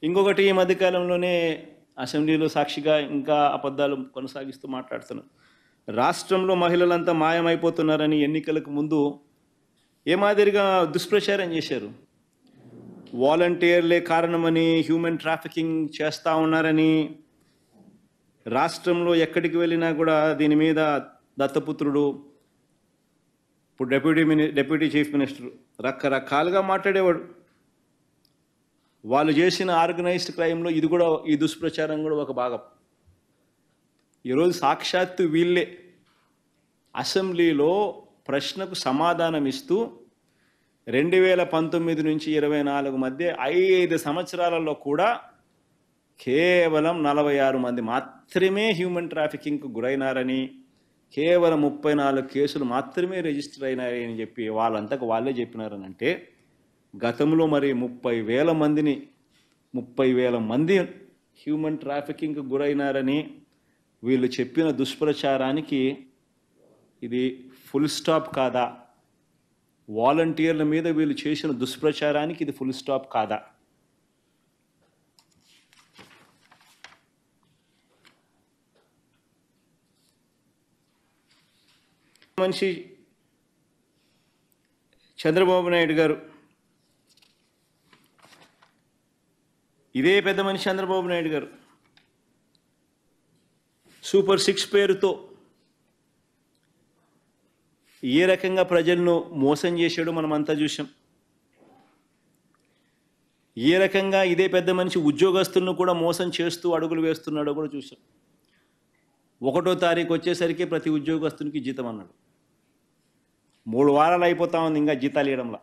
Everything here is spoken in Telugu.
ఇంకొకటి ఈ మధ్యకాలంలోనే అసెంబ్లీలో సాక్షిగా ఇంకా అబద్ధాలు కొనసాగిస్తూ మాట్లాడుతున్నారు. రాష్ట్రంలో మహిళలంతా మాయమైపోతున్నారని ఎన్నికలకు ముందు ఏ మాదిరిగా దుష్ప్రచారం చేశారు. వాలంటీర్లే కారణమని, హ్యూమన్ ట్రాఫికింగ్ చేస్తూ ఉన్నారని, రాష్ట్రంలో ఎక్కడికి వెళ్ళినా కూడా దీని మీద దత్తపుత్రుడు, ఇప్పుడు డెప్యూటీ చీఫ్ మినిస్టర్ రకరకాలుగా మాట్లాడేవాడు. వాళ్ళు చేసిన ఆర్గనైజ్డ్ క్రైమ్లో ఇది కూడా, ఈ దుష్ప్రచారం కూడా ఒక భాగం. ఈరోజు సాక్షాత్తు వీళ్ళే అసెంబ్లీలో ప్రశ్నకు సమాధానం ఇస్తూ 2019 నుంచి 24 మధ్య 5 సంవత్సరాలలో కూడా కేవలం 46 మంది మాత్రమే హ్యూమన్ ట్రాఫికింగ్కు గురైనారని, కేవలం 34 కేసులు మాత్రమే రిజిస్టర్ అయినారని చెప్పి వాళ్ళంతకు వాళ్ళే చెప్పినారనంటే, గతంలో మరి 30,000 మంది హ్యూమన్ ట్రాఫికింగ్కు గురైనారని వీళ్ళు చెప్పిన దుష్ప్రచారానికి ఇది ఫుల్ స్టాప్ కాదా? వాలంటీర్ల మీద వీళ్ళు చేసిన దుష్ప్రచారానికి ఇది ఫుల్ స్టాప్ కాదా? మనిషి చంద్రబాబు నాయుడు గారు, ఇదే పెద్ద మనిషి చంద్రబాబు నాయుడు గారు సూపర్ 6 పేరుతో ఏ రకంగా ప్రజలను మోసం చేశాడో మనమంతా చూసాం. ఏ రకంగా ఇదే పెద్ద మనిషి ఉద్యోగస్తులను కూడా మోసం చేస్తూ అడుగులు వేస్తున్నాడో కూడా చూసాం. 1వ తారీఖు వచ్చేసరికి ప్రతి ఉద్యోగస్తునికి జీతం అన్నాడు. 3 వారాలు అయిపోతా ఉంది ఇంకా జీతాలు ఇవ్వడంలా.